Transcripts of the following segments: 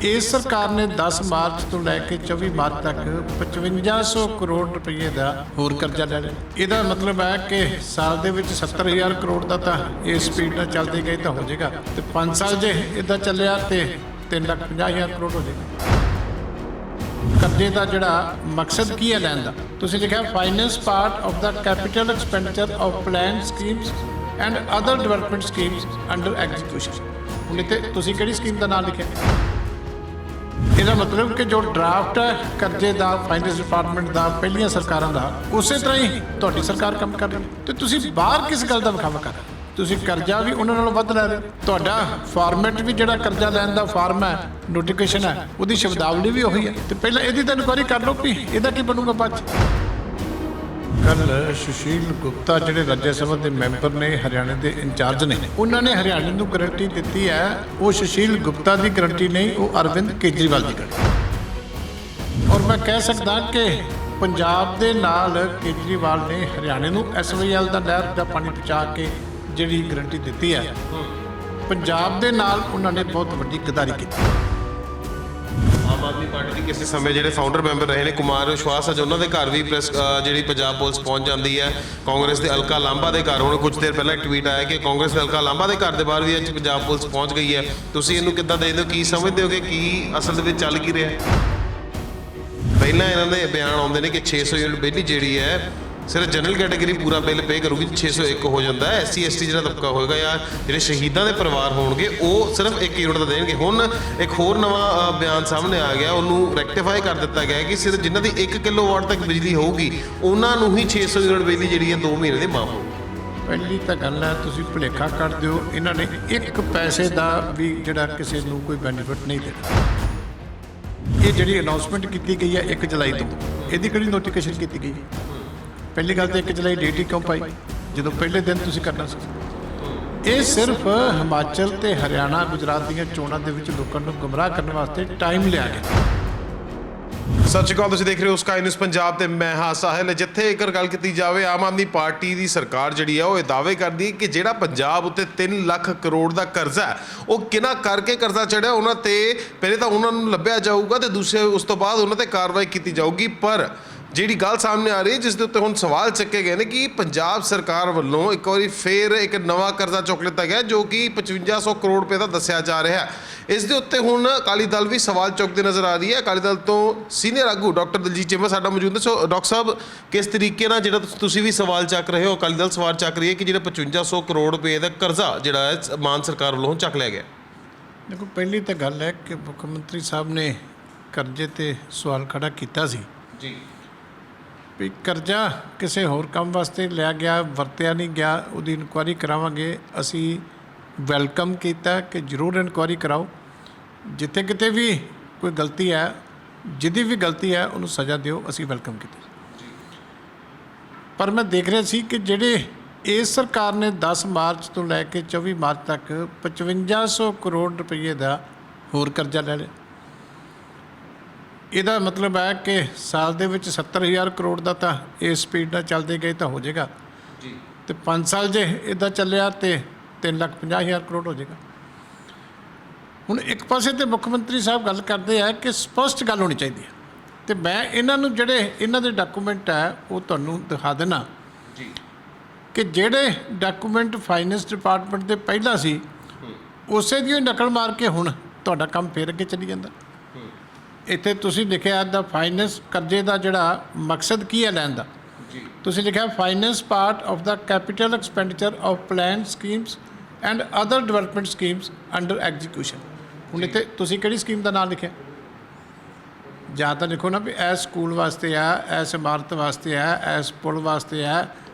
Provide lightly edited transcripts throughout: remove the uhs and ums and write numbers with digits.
इस सरकार ने 10 मार्च तो लैके 24 मार्च तक 5500 करोड़ रुपये का होर कर्जा ले लिया। ਇਹਦਾ मतलब है कि साल ਦੇ ਵਿੱਚ 70,000 ਕਰੋੜ ਦਾ ਤਾਂ ਇਸ ਸਪੀਡ ਨਾਲ ਚੱਲਦੇ ਗਏ ਤਾਂ ਹੋ ਜਾਏਗਾ ਤੇ 5 ਸਾਲ ਜੇ ਇਦਾਂ ਚੱਲਿਆ ਤੇ 3,50,000 ਕਰੋੜ ਹੋ ਜਾਏਗਾ। ਕਰਜ਼ੇ ਦਾ ਜਿਹੜਾ ਮਕਸਦ ਕੀ ਹੈ ਲੈਣ ਦਾ, ਤੁਸੀਂ ਲਿਖਿਆ finance part of the capital expenditure of plan schemes and other development schemes under execution. ਹੁਣ ਇੱਥੇ ਤੁਸੀਂ ਕਿਹੜੀ ਸਕੀਮ ਦਾ ਨਾਮ ਲਿਖਿਆ? ਇਹਦਾ ਮਤਲਬ ਕਿ ਜੋ ਡਰਾਫਟ ਹੈ ਕਰਜ਼ੇ ਦਾ ਫਾਈਨੈਂਸ ਡਿਪਾਰਟਮੈਂਟ ਦਾ ਪਹਿਲੀਆਂ ਸਰਕਾਰਾਂ ਦਾ, ਉਸੇ ਤਰ੍ਹਾਂ ਹੀ ਤੁਹਾਡੀ ਸਰਕਾਰ ਕੰਮ ਕਰ ਰਹੀ ਹੈ। ਤੇ ਤੁਸੀਂ ਬਾਹਰ ਕਿਸ ਗੱਲ ਦਾ ਵਿਖਾਵਾ ਕਰ ਰਹੇ ਹੋ? ਤੁਸੀਂ ਕਰਜ਼ਾ ਵੀ ਉਹਨਾਂ ਨਾਲੋਂ ਵੱਧ ਲੈ ਰਹੇ ਹੋ। ਤੁਹਾਡਾ ਫਾਰਮੈਟ ਵੀ ਜਿਹੜਾ ਕਰਜ਼ਾ ਲੈਣ ਦਾ ਫਾਰਮ ਹੈ, ਨੋਟੀਫਿਕੇਸ਼ਨ ਹੈ, ਉਹਦੀ ਸ਼ਬਦਾਵਲੀ ਵੀ ਉਹੀ ਹੈ। ਤੇ ਪਹਿਲਾਂ ਇਹਦੀ ਤਾਂ ਇਨਕੁਆਇਰੀ ਕਰ ਲਓ ਵੀ ਇਹਦਾ ਕੀ ਬਣੂਗਾ ਬਾਅਦ 'ਚ। ਕੱਲ੍ਹ ਸੁਸ਼ੀਲ ਗੁਪਤਾ ਜਿਹੜੇ ਰਾਜ ਸਭਾ ਦੇ ਮੈਂਬਰ ਨੇ, ਹਰਿਆਣੇ ਦੇ ਇੰਚਾਰਜ ਨੇ, ਉਹਨਾਂ ਨੇ ਹਰਿਆਣੇ ਨੂੰ ਗਰੰਟੀ ਦਿੱਤੀ ਹੈ। ਉਹ ਸੁਸ਼ੀਲ ਗੁਪਤਾ ਦੀ ਗਰੰਟੀ ਨਹੀਂ, ਉਹ ਅਰਵਿੰਦ ਕੇਜਰੀਵਾਲ ਦੀ ਗਰੰਟੀ। ਔਰ ਮੈਂ ਕਹਿ ਸਕਦਾ ਕਿ ਪੰਜਾਬ ਦੇ ਨਾਲ ਕੇਜਰੀਵਾਲ ਨੇ ਹਰਿਆਣੇ ਨੂੰ SYL ਦਾ ਨਹਿਰ ਦਾ ਪਾਣੀ ਪਹੁੰਚਾ ਕੇ ਜਿਹੜੀ ਗਰੰਟੀ ਦਿੱਤੀ ਹੈ, ਪੰਜਾਬ ਦੇ ਨਾਲ ਉਹਨਾਂ ਨੇ ਬਹੁਤ ਵੱਡੀ ਗਦਾਰੀ ਕੀਤੀ। ਆਮ ਆਦਮੀ ਪਾਰਟੀ ਦੀ ਕਿਸੇ ਸਮੇਂ ਜਿਹੜੇ ਫਾਊਂਡਰ ਮੈਂਬਰ ਰਹੇ ਨੇ ਕੁਮਾਰ ਵਿਸ਼ਵਾਸ, ਅੱਜ ਉਹਨਾਂ ਦੇ ਘਰ ਵੀ ਪ੍ਰੈਸ ਜਿਹੜੀ ਪੰਜਾਬ ਪੁਲਿਸ ਪਹੁੰਚ ਜਾਂਦੀ ਹੈ। ਕਾਂਗਰਸ ਦੇ ਅਲਕਾ ਲਾਂਬਾ ਦੇ ਘਰ ਹੁਣ ਕੁਝ ਦੇਰ ਪਹਿਲਾਂ ਇੱਕ ਟਵੀਟ ਆਇਆ ਕਿ ਕਾਂਗਰਸ ਦੇ ਅਲਕਾ ਲਾਂਬਾ ਦੇ ਘਰ ਦੇ ਬਾਹਰ ਵੀ ਅੱਜ ਪੰਜਾਬ ਪੁਲਿਸ ਪਹੁੰਚ ਗਈ ਹੈ। ਤੁਸੀਂ ਇਹਨੂੰ ਕਿੱਦਾਂ ਦੇਖਦੇ ਹੋ? ਕੀ ਸਮਝਦੇ ਹੋ ਕਿ ਕੀ ਅਸਲ ਦੇ ਵਿੱਚ ਚੱਲ ਕੀ ਰਿਹਾ? ਪਹਿਲਾਂ ਇਹਨਾਂ ਦੇ ਬਿਆਨ ਆਉਂਦੇ ਨੇ ਕਿ 600 ਯੂਨਿਟ ਬਿਜਲੀ ਜਿਹੜੀ ਹੈ ਸਿਰਫ ਜਨਰਲ ਕੈਟਾਗਰੀ ਪੂਰਾ ਬਿੱਲ ਪੇ ਕਰੂਗੀ, 601 ਹੋ ਜਾਂਦਾ ਹੈ। SC ST ਜਿਹੜਾ ਤਬਕਾ ਹੋਏਗਾ ਜਾਂ ਜਿਹੜੇ ਸ਼ਹੀਦਾਂ ਦੇ ਪਰਿਵਾਰ ਹੋਣਗੇ ਉਹ ਸਿਰਫ 1 ਯੂਨਿਟ ਦਾ ਦੇਣਗੇ। ਹੁਣ ਇੱਕ ਹੋਰ ਨਵਾਂ ਬਿਆਨ ਸਾਹਮਣੇ ਆ ਗਿਆ, ਉਹਨੂੰ ਰੈਕਟੀਫਾਈ ਕਰ ਦਿੱਤਾ ਗਿਆ ਕਿ ਸਿਰਫ ਜਿਨ੍ਹਾਂ ਦੀ 1 ਕਿਲੋਵਾਟ ਤੱਕ ਬਿਜਲੀ ਹੋਊਗੀ ਉਹਨਾਂ ਨੂੰ ਹੀ 600 ਯੂਨਿਟ ਬਿਜਲੀ ਜਿਹੜੀ ਹੈ 2 ਮਹੀਨੇ ਦੀ ਮਾਫ ਹੋਊਗੀ। ਪਹਿਲੀ ਤਾਂ ਗੱਲ ਹੈ, ਤੁਸੀਂ ਭੁਲੇਖਾ ਕੱਢ ਦਿਓ। ਇਹਨਾਂ ਨੇ 1 ਪੈਸੇ ਦਾ ਵੀ ਜਿਹੜਾ ਕਿਸੇ ਨੂੰ ਕੋਈ ਬੈਨੀਫਿਟ ਨਹੀਂ ਦੇਣਾ। ਇਹ ਜਿਹੜੀ ਅਨਾਉਂਸਮੈਂਟ ਕੀਤੀ ਗਈ ਹੈ 1 ਜੁਲਾਈ ਤੋਂ, ਇਹਦੀ ਕਿਹੜੀ ਨੋਟੀਫਿਕੇਸ਼ਨ ਕੀਤੀ ਗਈ ਹੈ? ਪਹਿਲੀ ਗੱਲ ਤਾਂ 1 ਜੁਲਾਈ ਡੇਟ ਹੀ ਕਿਉਂ ਪਾਈ ਜਦੋਂ ਪਹਿਲੇ ਦਿਨ ਤੁਸੀਂ ਕਰਨਾ ਸੀ? ਇਹ ਸਿਰਫ ਹਿਮਾਚਲ ਤੇ ਹਰਿਆਣਾ, ਗੁਜਰਾਤ ਦੀਆਂ ਚੋਣਾਂ ਦੇ ਵਿੱਚ ਲੋਕਾਂ ਨੂੰ ਗੁੰਮਰਾਹ ਕਰਨ ਵਾਸਤੇ ਟਾਈਮ ਲਿਆ ਗਿਆ। ਸਤਿ ਸ਼੍ਰੀ ਅਕਾਲ, ਤੁਸੀਂ ਦੇਖ ਰਹੇ ਹੋ ਸਕਾਈ ਨਿਊਜ਼ ਪੰਜਾਬ ਤੇ ਮੈਂ ਹਾਂ ਸਾਹਿਲ। ਜਿੱਥੇ ਇੱਕ ਗੱਲ ਕੀਤੀ ਜਾਵੇ, ਆਮ ਆਦਮੀ ਪਾਰਟੀ ਦੀ ਸਰਕਾਰ ਜਿਹੜੀ ਆ ਉਹ ਇਹ ਦਾਅਵੇ ਕਰਦੀ ਹੈ ਕਿ ਜਿਹੜਾ ਪੰਜਾਬ ਉੱਤੇ 3 ਲੱਖ ਕਰੋੜ ਦਾ ਕਰਜ਼ਾ ਹੈ ਉਹ ਕਿਹਨਾਂ ਕਰਕੇ ਕਰਜ਼ਾ ਚੜਿਆ ਉਹਨਾਂ ਤੇ ਪਹਿਲੇ ਤਾਂ ਉਹਨਾਂ ਨੂੰ ਲੱਭਿਆ ਜਾਊਗਾ ਤੇ ਦੂਸਰੇ ਉਸ ਤੋਂ ਬਾਅਦ ਉਹਨਾਂ ਤੇ ਕਾਰਵਾਈ ਕੀਤੀ ਜਾਊਗੀ। ਪਰ ਜਿਹੜੀ ਗੱਲ ਸਾਹਮਣੇ ਆ ਰਹੀ ਹੈ ਜਿਸ ਦੇ ਉੱਤੇ ਹੁਣ ਸਵਾਲ ਚੱਕੇ ਗਏ ਨੇ ਕਿ ਪੰਜਾਬ ਸਰਕਾਰ ਵੱਲੋਂ ਇੱਕ ਵਾਰੀ ਫੇਰ ਇੱਕ ਨਵਾਂ ਕਰਜ਼ਾ ਚੁੱਕ ਲਿੱਤਾ ਗਿਆ ਜੋ ਕਿ 5500 ਕਰੋੜ ਰੁਪਏ ਦਾ ਦੱਸਿਆ ਜਾ ਰਿਹਾ ਹੈ। ਇਸ ਦੇ ਉੱਤੇ ਹੁਣ ਅਕਾਲੀ ਦਲ ਵੀ ਸਵਾਲ ਚੁੱਕਦੀ ਨਜ਼ਰ ਆ ਰਹੀ ਹੈ। ਅਕਾਲੀ ਦਲ ਤੋਂ ਸੀਨੀਅਰ ਆਗੂ ਡਾਕਟਰ ਦਲਜੀਤ ਚੀਮਾ ਸਾਡਾ ਮੌਜੂਦ ਹੈ। ਸੋ ਡਾਕਟਰ ਸਾਹਿਬ, ਕਿਸ ਤਰੀਕੇ ਨਾਲ ਜਿਹੜਾ ਤੁਸੀਂ ਵੀ ਸਵਾਲ ਚੱਕ ਰਹੇ ਹੋ, ਅਕਾਲੀ ਦਲ ਸਵਾਲ ਚੱਕ ਰਹੀ ਹੈ ਕਿ ਜਿਹੜਾ 5500 ਕਰੋੜ ਰੁਪਏ ਦਾ ਕਰਜ਼ਾ ਜਿਹੜਾ ਹੈ ਮਾਨ ਸਰਕਾਰ ਵੱਲੋਂ ਚੱਕ ਲਿਆ ਗਿਆ? ਦੇਖੋ, ਪਹਿਲੀ ਤਾਂ ਗੱਲ ਹੈ ਕਿ ਮੁੱਖ ਮੰਤਰੀ ਸਾਹਿਬ ਨੇ ਕਰਜ਼ੇ ਤੇ ਸਵਾਲ ਖੜਾ ਕੀਤਾ ਸੀ ਜੀ ਵੀ ਕਰਜ਼ਾ ਕਿਸੇ ਹੋਰ ਕੰਮ ਵਾਸਤੇ ਲਿਆ ਗਿਆ, ਵਰਤਿਆ ਨਹੀਂ ਗਿਆ, ਉਹਦੀ ਇਨਕੁਆਇਰੀ ਕਰਾਵਾਂਗੇ। ਅਸੀਂ ਵੈਲਕਮ ਕੀਤਾ ਕਿ ਜ਼ਰੂਰ ਇਨਕੁਆਇਰੀ ਕਰਾਓ, ਜਿੱਥੇ ਕਿਤੇ ਵੀ ਕੋਈ ਗਲਤੀ ਹੈ, ਜਿਹਦੀ ਵੀ ਗਲਤੀ ਹੈ ਉਹਨੂੰ ਸਜ਼ਾ ਦਿਓ, ਅਸੀਂ ਵੈਲਕਮ ਕੀਤਾ। ਪਰ ਮੈਂ ਦੇਖ ਰਿਹਾ ਸੀ ਕਿ ਜਿਹੜੇ ਇਸ ਸਰਕਾਰ ਨੇ 10 ਮਾਰਚ ਤੋਂ ਲੈ ਕੇ 24 ਮਾਰਚ ਤੱਕ 5500 ਕਰੋੜ ਰੁਪਏ ਦਾ ਹੋਰ ਕਰਜ਼ਾ ਲੈ ਲਿਆ। ਇਹਦਾ ਮਤਲਬ ਹੈ ਕਿ ਸਾਲ ਦੇ ਵਿੱਚ 70,000 ਕਰੋੜ ਦਾ ਤਾਂ ਇਸ ਸਪੀਡ ਨਾਲ ਚੱਲਦੇ ਗਏ ਤਾਂ ਹੋ ਜਾਏਗਾ ਜੀ, ਤੇ 5 ਸਾਲ ਜੇ ਇੱਦਾਂ ਚੱਲਿਆ ਤੇ 3,50,000 ਕਰੋੜ ਹੋ ਜਾਏਗਾ। ਹੁਣ ਇੱਕ ਪਾਸੇ ਤੇ ਮੁੱਖ ਮੰਤਰੀ ਸਾਹਿਬ ਗੱਲ ਕਰਦੇ ਆ ਕਿ ਸਪਸ਼ਟ ਗੱਲ ਹੋਣੀ ਚਾਹੀਦੀ ਹੈ, ਤੇ ਮੈਂ ਇਹਨਾਂ ਨੂੰ ਜਿਹੜੇ ਇਹਨਾਂ ਦੇ ਡਾਕੂਮੈਂਟ ਹੈ ਉਹ ਤੁਹਾਨੂੰ ਦਿਖਾ ਦੇਣਾ ਜੀ ਕਿ ਜਿਹੜੇ ਡਾਕੂਮੈਂਟ ਫਾਈਨੈਂਸ ਡਿਪਾਰਟਮੈਂਟ ਦੇ ਪਹਿਲਾਂ ਸੀ ਉਸੇ ਦੀ ਨਕਲ ਮਾਰ ਕੇ ਹੁਣ ਤੁਹਾਡਾ ਕੰਮ ਫੇਰ ਅੱਗੇ ਚੱਲੀ ਜਾਂਦਾ। ਇੱਥੇ ਤੁਸੀਂ ਲਿਖਿਆ ਦਾ ਫਾਈਨੈਂਸ ਕਰਜ਼ੇ ਦਾ ਜਿਹੜਾ ਮਕਸਦ ਕੀ ਹੈ ਲੈਣ ਦਾ, ਤੁਸੀਂ ਲਿਖਿਆ finance part of the capital expenditure of plan schemes and other development schemes under execution. ਹੁਣ ਇੱਥੇ ਤੁਸੀਂ ਕਿਹੜੀ ਸਕੀਮ ਦਾ ਨਾਮ ਲਿਖਿਆ? ਜਾਂ ਤਾਂ ਲਿਖੋ ਨਾ ਵੀ ਇਸ ਸਕੂਲ ਵਾਸਤੇ ਹੈ, ਇਸ ਇਮਾਰਤ ਵਾਸਤੇ ਹੈ, ਇਸ ਪੁਲ ਵਾਸਤੇ ਹੈ,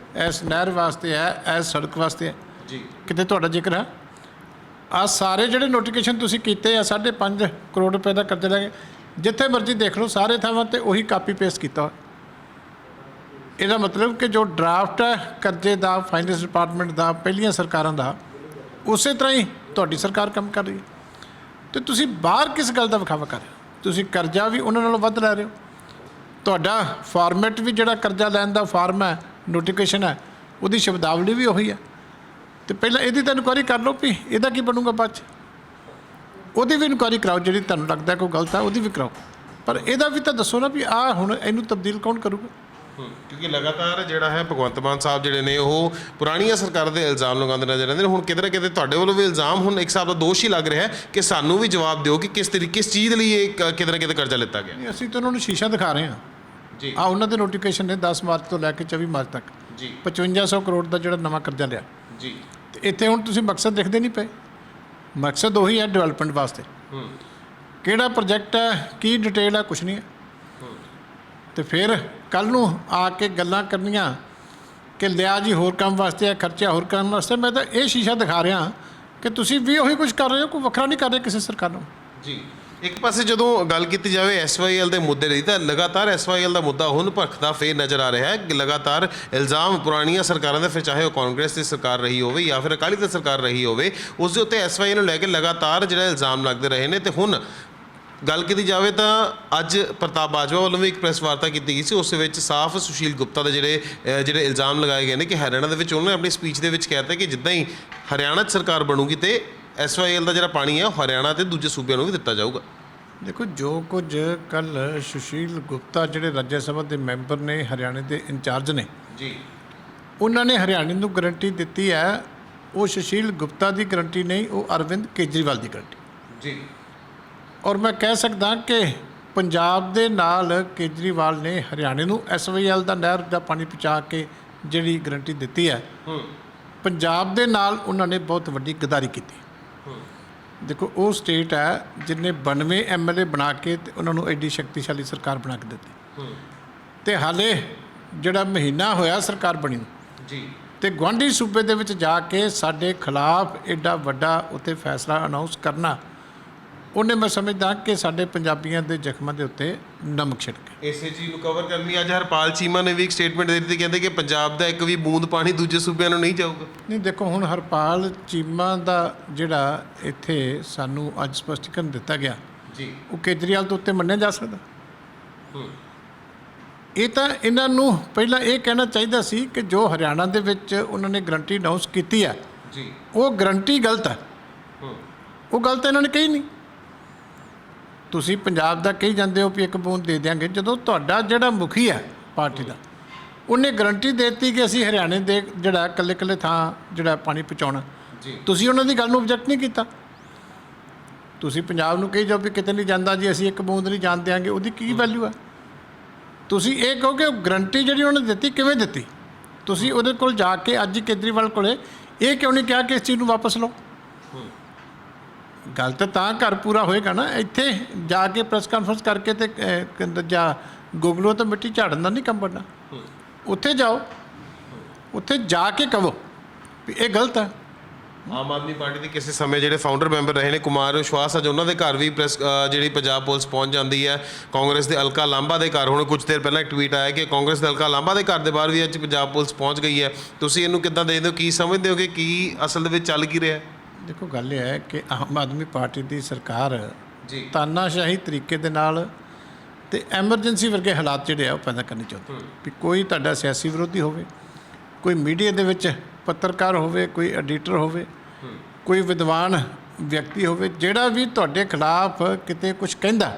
ਇਸ ਨਹਿਰ ਵਾਸਤੇ ਹੈ, ਇਸ ਸੜਕ ਵਾਸਤੇ ਹੈ ਜੀ। ਕਿਤੇ ਤੁਹਾਡਾ ਜ਼ਿਕਰ ਹੈ? ਆਹ ਸਾਰੇ ਜਿਹੜੇ ਨੋਟੀਫਿਕੇਸ਼ਨ ਤੁਸੀਂ ਕੀਤੇ ਆ 5.5 ਕਰੋੜ ਰੁਪਏ ਦਾ ਕਰਜ਼ਾ ਲੈ ਕੇ, ਜਿੱਥੇ ਮਰਜ਼ੀ ਦੇਖ ਲਓ ਸਾਰੇ ਥਾਵਾਂ 'ਤੇ ਉਹੀ ਕਾਪੀ ਪੇਸਟ ਕੀਤਾ। ਇਹਦਾ ਮਤਲਬ ਕਿ ਜੋ ਡਰਾਫਟ ਹੈ ਕਰਜ਼ੇ ਦਾ ਫਾਈਨੈਂਸ ਡਿਪਾਰਟਮੈਂਟ ਦਾ ਪਹਿਲੀਆਂ ਸਰਕਾਰਾਂ ਦਾ, ਉਸੇ ਤਰ੍ਹਾਂ ਹੀ ਤੁਹਾਡੀ ਸਰਕਾਰ ਕੰਮ ਕਰ ਰਹੀ ਹੈ। ਅਤੇ ਤੁਸੀਂ ਬਾਹਰ ਕਿਸ ਗੱਲ ਦਾ ਵਿਖਾਵਾ ਕਰ ਰਹੇ ਹੋ? ਤੁਸੀਂ ਕਰਜ਼ਾ ਵੀ ਉਹਨਾਂ ਨਾਲੋਂ ਵੱਧ ਲੈ ਰਹੇ ਹੋ। ਤੁਹਾਡਾ ਫਾਰਮੈਟ ਵੀ ਜਿਹੜਾ ਕਰਜ਼ਾ ਲੈਣ ਦਾ ਫਾਰਮ ਹੈ, ਨੋਟੀਫਿਕੇਸ਼ਨ ਹੈ, ਉਹਦੀ ਸ਼ਬਦਾਵਲੀ ਵੀ ਉਹੀ ਹੈ। ਅਤੇ ਪਹਿਲਾਂ ਇਹਦੀ ਤਾਂ ਇਨਕੁਆਇਰੀ ਕਰ ਲਓ ਵੀ ਇਹਦਾ ਕੀ ਬਣੂਗਾ ਬਾਅਦ 'ਚ। ਉਹਦੀ ਵੀ ਇਨਕੁਆਇਰੀ ਕਰਾਓ, ਜਿਹੜੀ ਤੁਹਾਨੂੰ ਲੱਗਦਾ ਕੋਈ ਗਲਤ ਹੈ ਉਹਦੀ ਵੀ ਕਰਾਓ, ਪਰ ਇਹਦਾ ਵੀ ਤਾਂ ਦੱਸੋ ਨਾ ਵੀ ਆਹ ਹੁਣ ਇਹਨੂੰ ਤਬਦੀਲ ਕੌਣ ਕਰੂਗਾ। ਕਿਉਂਕਿ ਲਗਾਤਾਰ ਜਿਹੜਾ ਹੈ ਭਗਵੰਤ ਮਾਨ ਸਾਹਿਬ ਜਿਹੜੇ ਨੇ ਉਹ ਪੁਰਾਣੀਆਂ ਸਰਕਾਰਾਂ ਦੇ ਇਲਜ਼ਾਮ ਲਗਾਉਂਦੇ ਨਜ਼ਰ ਆਉਂਦੇ ਨੇ। ਹੁਣ ਕਿਤੇ ਨਾ ਕਿਤੇ ਤੁਹਾਡੇ ਵੱਲੋਂ ਵੀ ਇਲਜ਼ਾਮ ਹੁਣ ਇੱਕ ਹਿਸਾਬ ਦਾ ਦੋਸ਼ ਹੀ ਲੱਗ ਰਿਹਾ ਹੈ ਕਿ ਸਾਨੂੰ ਵੀ ਜਵਾਬ ਦਿਓ ਕਿ ਕਿਸ ਤਰੀਕੇ ਕਿਸ ਚੀਜ਼ ਲਈ ਇਹ ਕਿਤੇ ਨਾ ਕਿਤੇ ਕਰਜ਼ਾ ਲਿੱਤਾ ਗਿਆ। ਨਹੀਂ, ਅਸੀਂ ਤਾਂ ਉਹਨਾਂ ਨੂੰ ਸ਼ੀਸ਼ਾ ਦਿਖਾ ਰਹੇ ਹਾਂ ਜੀ। ਉਹਨਾਂ ਦੇ ਨੋਟੀਫਿਕੇਸ਼ਨ ਨੇ 10 ਮਾਰਚ ਤੋਂ ਲੈ ਕੇ 24 ਮਾਰਚ ਤੱਕ ਜੀ 5500 ਕਰੋੜ ਦਾ ਜਿਹੜਾ ਨਵਾਂ ਕਰਜ਼ਾ ਲਿਆ ਜੀ। ਤੇ ਇੱਥੇ ਹੁਣ ਤੁਸੀਂ ਮਕਸਦ ਦੇਖਦੇ ਨਹੀਂ ਪਏ। ਮਕਸਦ ਉਹੀ ਹੈ ਡਿਵੈਲਪਮੈਂਟ ਵਾਸਤੇ। ਕਿਹੜਾ ਪ੍ਰੋਜੈਕਟ ਹੈ, ਕੀ ਡਿਟੇਲ ਹੈ, ਕੁਛ ਨਹੀਂ ਹੈ। ਤੇ ਫਿਰ ਕੱਲ ਨੂੰ ਆ ਕੇ ਗੱਲਾਂ ਕਰਨੀਆਂ ਕਿ ਲਿਆ ਜੀ ਹੋਰ ਕੰਮ ਵਾਸਤੇ ਆ, ਖਰਚਾ ਹੋਰ ਕੰਮ ਵਾਸਤੇ। ਮੈਂ ਤਾਂ ਇਹ ਸ਼ੀਸ਼ਾ ਦਿਖਾ ਰਿਹਾ ਕਿ ਤੁਸੀਂ ਵੀ ਉਹੀ ਕੁਝ ਕਰ ਰਹੇ ਹੋ, ਕੋਈ ਵੱਖਰਾ ਨਹੀਂ ਕਰ ਰਹੇ ਕਿਸੇ ਸਰਕਾਰ ਨੂੰ। ਜੀ ਇੱਕ ਪਾਸੇ ਜਦੋਂ ਗੱਲ ਕੀਤੀ ਜਾਵੇ SYL ਦੇ ਮੁੱਦੇ ਲਈ ਤਾਂ ਲਗਾਤਾਰ SYL ਦਾ ਮੁੱਦਾ ਹੁਣ ਭਖਦਾ ਫੇਰ ਨਜ਼ਰ ਆ ਰਿਹਾ ਹੈ ਕਿ ਲਗਾਤਾਰ ਇਲਜ਼ਾਮ ਪੁਰਾਣੀਆਂ ਸਰਕਾਰਾਂ ਦੇ, ਫਿਰ ਚਾਹੇ ਉਹ ਕਾਂਗਰਸ ਦੀ ਸਰਕਾਰ ਰਹੀ ਹੋਵੇ ਜਾਂ ਫਿਰ ਅਕਾਲੀ ਦਲ ਸਰਕਾਰ ਰਹੀ ਹੋਵੇ, ਉਸ ਦੇ ਉੱਤੇ SYL ਨੂੰ ਲੈ ਕੇ ਲਗਾਤਾਰ ਜਿਹੜਾ ਇਲਜ਼ਾਮ ਲੱਗਦੇ ਰਹੇ ਨੇ। ਤੇ ਹੁਣ ਗੱਲ ਕੀਤੀ ਜਾਵੇ ਤਾਂ ਅੱਜ ਪ੍ਰਤਾਪ ਬਾਜਵਾ ਵੱਲੋਂ ਵੀ ਇੱਕ ਪ੍ਰੈਸ ਵਾਰਤਾ ਕੀਤੀ ਗਈ ਸੀ, ਉਸ ਦੇ ਵਿੱਚ ਸਾਫ਼ ਸੁਸ਼ੀਲ ਗੁਪਤਾ ਦੇ ਜਿਹੜੇ ਇਲਜ਼ਾਮ ਲਗਾਏ ਗਏ ਨੇ ਕਿ ਹਰਿਆਣਾ ਦੇ ਵਿੱਚ ਉਹਨਾਂ ਨੇ ਆਪਣੀ ਸਪੀਚ ਦੇ ਵਿੱਚ ਕਹਿਤਾ ਕਿ ਜਿੱਦਾਂ ਹੀ ਹਰਿਆਣਾ 'ਚ ਸਰਕਾਰ ਬਣੂਗੀ ਤੇ SYL ਦਾ ਜਿਹੜਾ ਪਾਣੀ ਹੈ ਉਹ ਹਰਿਆਣਾ ਤੇ ਦੂਜੇ ਸੂਬਿਆਂ ਨੂੰ ਵੀ ਦਿੱਤਾ ਜਾਊਗਾ। ਦੇਖੋ, ਜੋ ਕੁਝ ਕੱਲ ਸੁਸ਼ੀਲ ਗੁਪਤਾ ਜਿਹੜੇ ਰਾਜ ਸਭਾ ਦੇ ਮੈਂਬਰ ਨੇ, ਹਰਿਆਣੇ ਦੇ ਇੰਚਾਰਜ ਨੇ ਜੀ, ਉਹਨਾਂ ਨੇ ਹਰਿਆਣੇ ਨੂੰ ਗਰੰਟੀ ਦਿੱਤੀ ਹੈ। ਉਹ ਸੁਸ਼ੀਲ ਗੁਪਤਾ ਦੀ ਗਰੰਟੀ ਨਹੀਂ, ਉਹ ਅਰਵਿੰਦ ਕੇਜਰੀਵਾਲ ਦੀ ਗਰੰਟੀ ਜੀ। ਔਰ ਮੈਂ ਕਹਿ ਸਕਦਾ ਕਿ ਪੰਜਾਬ ਦੇ ਨਾਲ ਕੇਜਰੀਵਾਲ ਨੇ ਹਰਿਆਣੇ ਨੂੰ SYL ਦਾ ਨਹਿਰ ਦਾ ਪਾਣੀ ਪਹੁੰਚਾ ਕੇ ਜਿਹੜੀ ਗਰੰਟੀ ਦਿੱਤੀ ਹੈ, ਪੰਜਾਬ ਦੇ ਨਾਲ ਉਹਨਾਂ ਨੇ ਬਹੁਤ ਵੱਡੀ ਗਦਾਰੀ ਕੀਤੀ। ਦੇਖੋ, ਉਹ ਸਟੇਟ ਹੈ ਜਿਹਨੇ 92 MLA ਬਣਾ ਕੇ ਤੇ ਉਹਨਾਂ ਨੂੰ ਐਡੀ ਸ਼ਕਤੀਸ਼ਾਲੀ ਸਰਕਾਰ ਬਣਾ ਕੇ ਦਿੱਤੀ। ਤੇ ਹਾਲੇ ਜਿਹੜਾ ਮਹੀਨਾ ਹੋਇਆ ਸਰਕਾਰ ਬਣੀ ਨੂੰ ਜੀ, ਤੇ ਗੁਆਂਢੀ ਸੂਬੇ ਦੇ ਵਿੱਚ ਜਾ ਕੇ ਸਾਡੇ ਖਿਲਾਫ ਐਡਾ ਵੱਡਾ ਉੱਥੇ ਫੈਸਲਾ ਅਨਾਉਂਸ ਕਰਨਾ, ਉਹਨੇ ਮੈਂ ਸਮਝਦਾ ਕਿ ਸਾਡੇ ਪੰਜਾਬੀਆਂ ਦੇ ਜ਼ਖਮਾਂ ਦੇ ਉੱਤੇ ਨਮਕ ਛਿੜਕ ਇਸੇ ਚੀਜ਼ ਨੂੰ ਕਵਰ ਕਰਨ ਲਈ ਅੱਜ ਹਰਪਾਲ ਚੀਮਾ ਨੇ ਵੀ ਇੱਕ ਸਟੇਟਮੈਂਟ ਦੇ ਦਿੱਤੀ, ਕਹਿੰਦੇ ਕਿ ਪੰਜਾਬ ਦਾ ਇੱਕ ਵੀ ਬੂੰਦ ਪਾਣੀ ਦੂਜੇ ਸੂਬਿਆਂ ਨੂੰ ਨਹੀਂ ਜਾਊਗਾ। ਨਹੀਂ, ਦੇਖੋ ਹੁਣ ਹਰਪਾਲ ਚੀਮਾ ਦਾ ਜਿਹੜਾ ਇੱਥੇ ਸਾਨੂੰ ਅੱਜ ਸਪਸ਼ਟੀਕਰਨ ਦਿੱਤਾ ਗਿਆ ਜੀ, ਉਹ ਕੇਜਰੀਵਾਲ ਤੋਂ ਉੱਤੇ ਮੰਨਿਆ ਜਾ ਸਕਦਾ। ਇਹ ਤਾਂ ਇਹਨਾਂ ਨੂੰ ਪਹਿਲਾਂ ਇਹ ਕਹਿਣਾ ਚਾਹੀਦਾ ਸੀ ਕਿ ਜੋ ਹਰਿਆਣਾ ਦੇ ਵਿੱਚ ਉਹਨਾਂ ਨੇ ਗਰੰਟੀ ਅਨਾਉਂਸ ਕੀਤੀ ਹੈ ਜੀ, ਉਹ ਗਰੰਟੀ ਗਲਤ ਹੈ। ਉਹ ਗਲਤ ਇਹਨਾਂ ਨੇ ਕਹੀ ਨਹੀਂ। ਤੁਸੀਂ ਪੰਜਾਬ ਦਾ ਕਹੀ ਜਾਂਦੇ ਹੋ ਵੀ ਇੱਕ ਬੂੰਦ ਦੇ ਦਿਆਂਗੇ, ਜਦੋਂ ਤੁਹਾਡਾ ਜਿਹੜਾ ਮੁਖੀ ਹੈ ਪਾਰਟੀ ਦਾ, ਉਹਨੇ ਗਰੰਟੀ ਦੇ ਦਿੱਤੀ ਕਿ ਅਸੀਂ ਹਰਿਆਣੇ ਦੇ ਜਿਹੜਾ ਇਕੱਲੇ ਇਕੱਲੇ ਥਾਂ ਜਿਹੜਾ ਪਾਣੀ ਪਹੁੰਚਾਉਣਾ, ਤੁਸੀਂ ਉਹਨਾਂ ਦੀ ਗੱਲ ਨੂੰ ਆਬਜੈਕਟ ਨਹੀਂ ਕੀਤਾ। ਤੁਸੀਂ ਪੰਜਾਬ ਨੂੰ ਕਹੀ ਜਾਓ ਵੀ ਕਿਤੇ ਨਹੀਂ ਜਾਂਦਾ ਜੀ, ਅਸੀਂ ਇੱਕ ਬੂੰਦ ਨਹੀਂ ਜਾਣ ਦਿਆਂਗੇ, ਉਹਦੀ ਕੀ ਵੈਲਿਊ ਹੈ? ਤੁਸੀਂ ਇਹ ਕਹੋ ਕਿ ਗਰੰਟੀ ਜਿਹੜੀ ਉਹਨੇ ਦਿੱਤੀ ਕਿਵੇਂ ਦਿੱਤੀ। ਤੁਸੀਂ ਉਹਦੇ ਕੋਲ ਜਾ ਕੇ ਅੱਜ ਕੇਜਰੀਵਾਲ ਕੋਲੇ ਇਹ ਕਿਉਂ ਨਹੀਂ ਕਿਹਾ ਕਿ ਇਸ ਚੀਜ਼ ਨੂੰ ਵਾਪਸ ਲਓ? ਗੱਲ ਤਾਂ ਘਰ ਪੂਰਾ ਹੋਏਗਾ ਨਾ। ਇੱਥੇ ਜਾ ਕੇ ਪ੍ਰੈਸ ਕਾਨਫਰੰਸ ਕਰਕੇ ਤੇ ਜਾਂ ਗੂਗਲੋਂ ਤਾਂ ਮਿੱਟੀ ਝਾੜਨ ਦਾ ਨਹੀਂ ਕੰਮ ਬਣਨਾ। ਉੱਥੇ ਜਾਓ, ਉੱਥੇ ਜਾ ਕੇ ਕਹੋ ਵੀ ਇਹ ਗਲਤ ਹੈ। ਆਮ ਆਦਮੀ ਪਾਰਟੀ ਦੇ ਕਿਸੇ ਸਮੇਂ ਜਿਹੜੇ ਫਾਊਂਡਰ ਮੈਂਬਰ ਰਹੇ ਨੇ ਕੁਮਾਰ ਵਿਸ਼ਵਾਸ, ਅੱਜ ਉਹਨਾਂ ਦੇ ਘਰ ਵੀ ਪ੍ਰੈਸ ਜਿਹੜੀ ਪੰਜਾਬ ਪੁਲਿਸ ਪਹੁੰਚ ਜਾਂਦੀ ਹੈ। ਕਾਂਗਰਸ ਦੇ ਅਲਕਾ ਲਾਂਬਾ ਦੇ ਘਰ ਹੁਣ ਕੁਝ ਦੇਰ ਪਹਿਲਾਂ ਇੱਕ ਟਵੀਟ ਆਇਆ ਕਿ ਕਾਂਗਰਸ ਦੇ ਅਲਕਾ ਲਾਂਬਾ ਦੇ ਘਰ ਦੇ ਬਾਹਰ ਵੀ ਅੱਜ ਪੰਜਾਬ ਪੁਲਿਸ ਪਹੁੰਚ ਗਈ ਹੈ। ਤੁਸੀਂ ਇਹਨੂੰ ਕਿੱਦਾਂ ਦੇਖਦੇ ਹੋ? ਕੀ ਸਮਝਦੇ ਹੋ ਕਿ ਕੀ ਅਸਲ ਦੇ ਵਿੱਚ ਚੱਲ ਕੀ ਰਿਹਾ? ਦੇਖੋ, ਗੱਲ ਇਹ ਹੈ ਕਿ ਆਮ ਆਦਮੀ ਪਾਰਟੀ ਦੀ ਸਰਕਾਰ ਜੀ ਤਾਨਾਸ਼ਾਹੀ ਤਰੀਕੇ ਦੇ ਨਾਲ ਤੇ ਐਮਰਜੈਂਸੀ ਵਰਗੇ ਹਾਲਾਤ ਜਿਹੜੇ ਆ ਉਹ ਪੈਦਾ ਕਰਨੇ ਚਾਹੁੰਦੇ ਵੀ ਕੋਈ ਤੁਹਾਡਾ ਸਿਆਸੀ ਵਿਰੋਧੀ ਹੋਵੇ, ਕੋਈ ਮੀਡੀਆ ਦੇ ਵਿੱਚ ਪੱਤਰਕਾਰ ਹੋਵੇ, ਕੋਈ ਐਡੀਟਰ ਹੋਵੇ, ਕੋਈ ਵਿਦਵਾਨ ਵਿਅਕਤੀ ਹੋਵੇ, ਜਿਹੜਾ ਵੀ ਤੁਹਾਡੇ ਖਿਲਾਫ ਕਿਤੇ ਕੁਝ ਕਹਿੰਦਾ,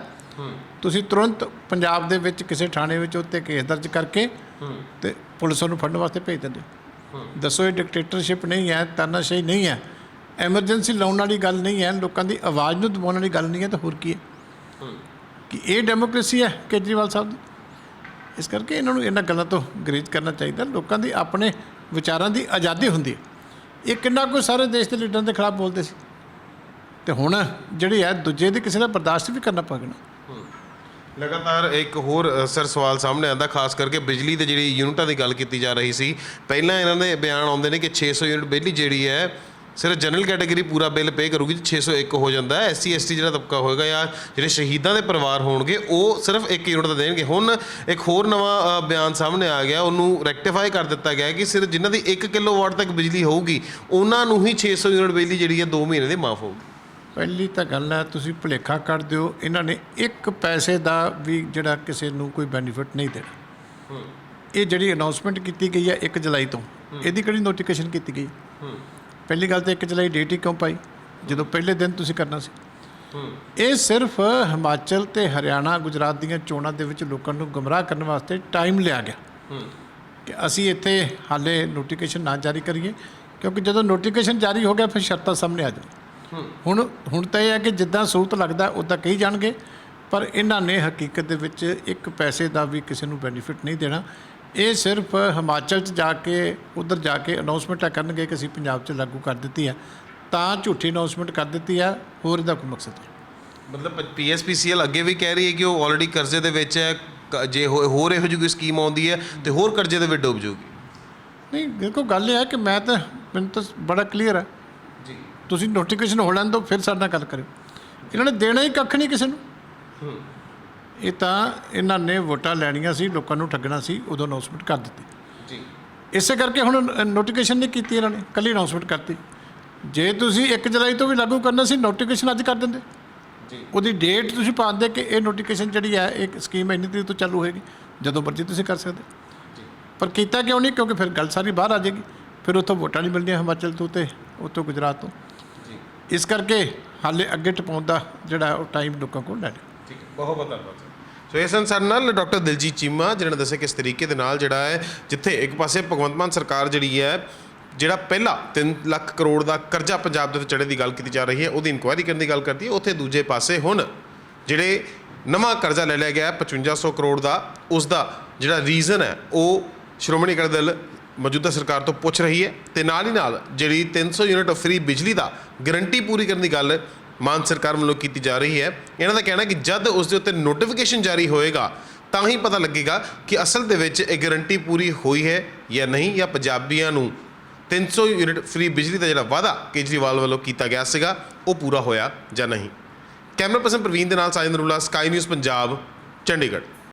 ਤੁਸੀਂ ਤੁਰੰਤ ਪੰਜਾਬ ਦੇ ਵਿੱਚ ਕਿਸੇ ਥਾਣੇ ਵਿੱਚ ਉੱਤੇ ਕੇਸ ਦਰਜ ਕਰਕੇ ਤੇ ਪੁਲਿਸ ਨੂੰ ਫੜਨ ਵਾਸਤੇ ਭੇਜ ਦਿੰਦੇ। ਦੱਸੋ, ਇਹ ਡਿਕਟੇਟਰਸ਼ਿਪ ਨਹੀਂ ਹੈ, ਤਾਨਾਸ਼ਾਹੀ ਨਹੀਂ ਹੈ, ਐਮਰਜੈਂਸੀ ਲਾਉਣ ਵਾਲੀ ਗੱਲ ਨਹੀਂ ਹੈ, ਲੋਕਾਂ ਦੀ ਆਵਾਜ਼ ਨੂੰ ਦਬਾਉਣ ਵਾਲੀ ਗੱਲ ਨਹੀਂ ਹੈ। ਤਾਂ ਹੋਰ ਕੀ ਹੈ? ਕਿ ਇਹ ਡੈਮੋਕ੍ਰੇਸੀ ਹੈ ਕੇਜਰੀਵਾਲ ਸਾਹਿਬ ਦੀ? ਇਸ ਕਰਕੇ ਇਹਨਾਂ ਨੂੰ ਇਹਨਾਂ ਗੱਲਾਂ ਤੋਂ ਗੁਰੇਜ਼ ਕਰਨਾ ਚਾਹੀਦਾ। ਲੋਕਾਂ ਦੀ ਆਪਣੇ ਵਿਚਾਰਾਂ ਦੀ ਆਜ਼ਾਦੀ ਹੁੰਦੀ ਹੈ। ਇਹ ਕਿੰਨਾ ਕੋਈ ਸਾਰੇ ਦੇਸ਼ ਦੇ ਲੀਡਰਾਂ ਦੇ ਖਿਲਾਫ ਬੋਲਦੇ ਸੀ, ਤੇ ਹੁਣ ਜਿਹੜੀ ਹੈ ਦੂਜੇ ਦੇ ਕਿਸੇ ਦਾ ਬਰਦਾਸ਼ਤ ਵੀ ਕਰਨਾ ਪਵੇਗਾ। ਲਗਾਤਾਰ ਇੱਕ ਹੋਰ ਸਰ ਸਵਾਲ ਸਾਹਮਣੇ ਆਉਂਦਾ, ਖਾਸ ਕਰਕੇ ਬਿਜਲੀ ਦੇ ਜਿਹੜੀ ਯੂਨਿਟਾਂ ਦੀ ਗੱਲ ਕੀਤੀ ਜਾ ਰਹੀ ਸੀ। ਪਹਿਲਾਂ ਇਹਨਾਂ ਦੇ ਬਿਆਨ ਆਉਂਦੇ ਨੇ ਕਿ 600 ਯੂਨਿਟ ਬਿਜਲੀ ਜਿਹੜੀ ਹੈ ਸਿਰਫ ਜਨਰਲ ਕੈਟਾਗਰੀ ਪੂਰਾ ਬਿੱਲ ਪੇ ਕਰੂਗੀ, 601 ਹੋ ਜਾਂਦਾ ਹੈ। SC ST ਜਿਹੜਾ ਤਬਕਾ ਹੋਏਗਾ ਜਾਂ ਜਿਹੜੇ ਸ਼ਹੀਦਾਂ ਦੇ ਪਰਿਵਾਰ ਹੋਣਗੇ ਉਹ ਸਿਰਫ 1 ਯੂਨਿਟ ਦਾ ਦੇਣਗੇ। ਹੁਣ ਇੱਕ ਹੋਰ ਨਵਾਂ ਬਿਆਨ ਸਾਹਮਣੇ ਆ ਗਿਆ, ਉਹਨੂੰ ਰੈਕਟੀਫਾਈ ਕਰ ਦਿੱਤਾ ਗਿਆ ਕਿ ਸਿਰਫ ਜਿਨ੍ਹਾਂ ਦੀ 1 ਕਿਲੋਵਾਟ ਤੱਕ ਬਿਜਲੀ ਹੋਊਗੀ ਉਹਨਾਂ ਨੂੰ ਹੀ 600 ਯੂਨਿਟ ਬਿਜਲੀ ਜਿਹੜੀ ਹੈ 2 ਮਹੀਨੇ ਦੀ ਮਾਫ ਹੋਊਗੀ। ਪਹਿਲੀ ਤਾਂ ਗੱਲ ਹੈ, ਤੁਸੀਂ ਭੁਲੇਖਾ ਕੱਢ ਦਿਓ। ਇਹਨਾਂ ਨੇ 1 ਪੈਸੇ ਦਾ ਵੀ ਜਿਹੜਾ ਕਿਸੇ ਨੂੰ ਕੋਈ ਬੈਨੀਫਿਟ ਨਹੀਂ ਦੇਣਾ। ਇਹ ਜਿਹੜੀ ਅਨਾਉਂਸਮੈਂਟ ਕੀਤੀ ਗਈ ਹੈ 1 ਜੁਲਾਈ ਤੋਂ, ਇਹਦੀ ਕਿਹੜੀ ਨੋਟੀਫਿਕੇਸ਼ਨ ਕੀਤੀ ਗਈ? ਪਹਿਲੀ ਗੱਲ ਤਾਂ 1 ਜੁਲਾਈ ਡੇਟ ਹੀ ਕਿਉਂ ਪਾਈ ਜਦੋਂ ਪਹਿਲੇ ਦਿਨ ਤੁਸੀਂ ਕਰਨਾ ਸੀ? ਇਹ ਸਿਰਫ ਹਿਮਾਚਲ ਤੇ ਹਰਿਆਣਾ ਗੁਜਰਾਤ ਦੀਆਂ ਚੋਣਾਂ ਦੇ ਵਿੱਚ ਲੋਕਾਂ ਨੂੰ ਗੁੰਮਰਾਹ ਕਰਨ ਵਾਸਤੇ ਟਾਈਮ ਲਿਆ ਗਿਆ ਕਿ ਅਸੀਂ ਇੱਥੇ ਹਾਲੇ ਨੋਟੀਫਿਕੇਸ਼ਨ ਨਾ ਜਾਰੀ ਕਰੀਏ, ਕਿਉਂਕਿ ਜਦੋਂ ਨੋਟੀਫਿਕੇਸ਼ਨ ਜਾਰੀ ਹੋ ਗਿਆ ਫਿਰ ਸ਼ਰਤਾਂ ਸਾਹਮਣੇ ਆ ਜਾਣ। ਹੁਣ ਤਾਂ ਇਹ ਹੈ ਕਿ ਜਿੱਦਾਂ ਸੂਰਤ ਲੱਗਦਾ ਉੱਦਾਂ ਕਹੀ ਜਾਣਗੇ, ਪਰ ਇਹਨਾਂ ਨੇ ਹਕੀਕਤ ਦੇ ਵਿੱਚ ਇੱਕ ਪੈਸੇ ਦਾ ਵੀ ਕਿਸੇ ਨੂੰ ਬੈਨੀਫਿਟ ਨਹੀਂ ਦੇਣਾ। ਇਹ ਸਿਰਫ ਹਿਮਾਚਲ 'ਚ ਜਾ ਕੇ ਉੱਧਰ ਜਾ ਕੇ ਅਨਾਉਂਸਮੈਂਟਾਂ ਕਰਨਗੇ ਕਿ ਅਸੀਂ ਪੰਜਾਬ 'ਚ ਲਾਗੂ ਕਰ ਦਿੱਤੀ ਆ, ਤਾਂ ਝੂਠੀ ਅਨਾਉਂਸਮੈਂਟ ਕਰ ਦਿੱਤੀ ਆ, ਹੋਰ ਇਹਦਾ ਕੋਈ ਮਕਸਦ ਨਹੀਂ। ਮਤਲਬ PSPCL ਅੱਗੇ ਵੀ ਕਹਿ ਰਹੀ ਹੈ ਕਿ ਉਹ ਆਲਰੇਡੀ ਕਰਜ਼ੇ ਦੇ ਵਿੱਚ ਹੈ, ਜੇ ਹੋਰ ਇਹੋ ਜਿਹੀ ਕੋਈ ਸਕੀਮ ਆਉਂਦੀ ਹੈ ਤੇ ਹੋਰ ਕਰਜ਼ੇ ਦੇ ਵਿੱਚ ਡੁੱਬ ਜਾਊਗੀ। ਨਹੀਂ ਦੇਖੋ, ਗੱਲ ਇਹ ਹੈ ਕਿ ਮੈਨੂੰ ਤਾਂ ਬੜਾ ਕਲੀਅਰ ਹੈ ਜੀ, ਤੁਸੀਂ ਨੋਟੀਫਿਕੇਸ਼ਨ ਹੋ ਲੈਣ ਦਿਓ ਫਿਰ ਸਾਡੇ ਨਾਲ ਗੱਲ ਕਰਿਓ। ਇਹਨਾਂ ਨੇ ਦੇਣਾ ਹੀ ਕੱਖ ਨਹੀਂ ਕਿਸੇ ਨੂੰ। ਇਹ ਤਾਂ ਇਹਨਾਂ ਨੇ ਵੋਟਾਂ ਲੈਣੀਆਂ ਸੀ, ਲੋਕਾਂ ਨੂੰ ਠੱਗਣਾ ਸੀ, ਉਦੋਂ ਅਨਾਉਂਸਮੈਂਟ ਕਰ ਦਿੱਤੀ ਜੀ। ਇਸੇ ਕਰਕੇ ਹੁਣ ਨੋਟੀਫਿਕੇਸ਼ਨ ਨਹੀਂ ਕੀਤੀ ਇਹਨਾਂ ਨੇ, ਕੱਲੀ ਅਨਾਉਂਸਮੈਂਟ ਕਰਤੀ। ਜੇ ਤੁਸੀਂ 1 ਜੁਲਾਈ ਤੋਂ ਵੀ ਲਾਗੂ ਕਰਨਾ ਸੀ, ਨੋਟੀਫਿਕੇਸ਼ਨ ਅੱਜ ਕਰ ਦਿੰਦੇ ਜੀ। ਉਹਦੀ ਡੇਟ ਤੁਸੀਂ ਪਾ ਦਿੰਦੇ ਕਿ ਇਹ ਨੋਟੀਫਿਕੇਸ਼ਨ ਜਿਹੜੀ ਹੈ ਇਹ ਸਕੀਮ ਇੰਨੀ ਤਰੀਕ ਤੋਂ ਚਾਲੂ ਹੋਏਗੀ, ਜਦੋਂ ਮਰਜ਼ੀ ਤੁਸੀਂ ਕਰ ਸਕਦੇ। ਪਰ ਕੀਤਾ ਕਿਉਂ ਨਹੀਂ? ਕਿਉਂਕਿ ਫਿਰ ਗੱਲ ਸਾਰੀ ਬਾਹਰ ਆ ਜਾਏਗੀ, ਫਿਰ ਉੱਥੋਂ ਵੋਟਾਂ ਨਹੀਂ ਮਿਲਦੀਆਂ ਹਿਮਾਚਲ ਤੋਂ ਤੇ ਉੱਥੋਂ ਗੁਜਰਾਤ ਤੋਂ। ਇਸ ਕਰਕੇ ਹਾਲੇ ਅੱਗੇ ਟਪਾਉਣ ਦਾ ਜਿਹੜਾ ਉਹ ਟਾਈਮ ਲੋਕਾਂ ਕੋਲ ਲੈ ਲਿਆ। ਠੀਕ ਹੈ, ਬਹੁਤ ਬਹੁਤ ਧੰਨਵਾਦ। ਸੋ ਇਸ ਸਨ ਨਾਲ ਡਾਕਟਰ ਦਿਲਜੀਤ ਚੀਮਾ, ਜਿਹਨਾਂ ਨੇ ਦੱਸਿਆ ਕਿਸ ਤਰੀਕੇ ਦੇ ਨਾਲ ਜਿਹੜਾ ਹੈ, ਜਿੱਥੇ ਇੱਕ ਪਾਸੇ ਭਗਵੰਤ ਮਾਨ ਸਰਕਾਰ ਜਿਹੜੀ ਹੈ, ਜਿਹੜਾ ਪਹਿਲਾ 3 ਲੱਖ ਕਰੋੜ ਦਾ ਕਰਜ਼ਾ ਪੰਜਾਬ ਦੇ ਵਿੱਚ ਚੜ੍ਹੇ ਦੀ ਗੱਲ ਕੀਤੀ ਜਾ ਰਹੀ ਹੈ, ਉਹਦੀ ਇਨਕੁਆਇਰੀ ਕਰਨ ਦੀ ਗੱਲ ਕਰਦੀ ਹੈ, ਉੱਥੇ ਦੂਜੇ ਪਾਸੇ ਹੁਣ ਜਿਹੜੇ ਨਵਾਂ ਕਰਜ਼ਾ ਲੈ ਲਿਆ ਗਿਆ 5500 ਕਰੋੜ ਦਾ, ਉਸ ਦਾ ਜਿਹੜਾ ਰੀਜ਼ਨ ਹੈ ਉਹ ਸ਼੍ਰੋਮਣੀ ਅਕਾਲੀ ਦਲ ਮੌਜੂਦਾ ਸਰਕਾਰ ਤੋਂ ਪੁੱਛ ਰਹੀ ਹੈ, ਤੇ ਨਾਲ ਹੀ ਨਾਲ ਜਿਹੜੀ 300 ਯੂਨਿਟ ਫ੍ਰੀ ਬਿਜਲੀ ਦਾ ਗਰੰਟੀ ਪੂਰੀ ਕਰਨ ਦੀ ਗੱਲ ਮਾਨ ਸਰਕਾਰ ਵੱਲੋਂ ਕੀਤੀ ਜਾ ਰਹੀ ਹੈ। ਇਹਨਾਂ ਦਾ ਕਹਿਣਾ ਕਿ ਜਦ ਉਸ ਦੇ ਉੱਤੇ ਨੋਟੀਫਿਕੇਸ਼ਨ ਜਾਰੀ ਹੋਏਗਾ ਤਾਂ ਹੀ ਪਤਾ ਲੱਗੇਗਾ ਕਿ ਅਸਲ ਦੇ ਵਿੱਚ ਇਹ ਗਰੰਟੀ ਪੂਰੀ ਹੋਈ ਹੈ ਜਾਂ ਨਹੀਂ, ਜਾਂ ਪੰਜਾਬੀਆਂ ਨੂੰ 300 ਯੂਨਿਟ ਫ੍ਰੀ ਬਿਜਲੀ ਦਾ ਜਿਹੜਾ ਵਾਅਦਾ ਕੇਜਰੀਵਾਲ ਵੱਲੋਂ ਕੀਤਾ ਗਿਆ ਸੀਗਾ ਉਹ ਪੂਰਾ ਹੋਇਆ ਜਾਂ ਨਹੀਂ। ਕੈਮਰਾ ਪਰਸਨ ਪ੍ਰਵੀਨ ਦੇ ਨਾਲ ਸਾਜਿਦ ਨਰੂਲਾ, ਸਕਾਈ ਨਿਊਜ਼ ਪੰਜਾਬ, ਚੰਡੀਗੜ੍ਹ।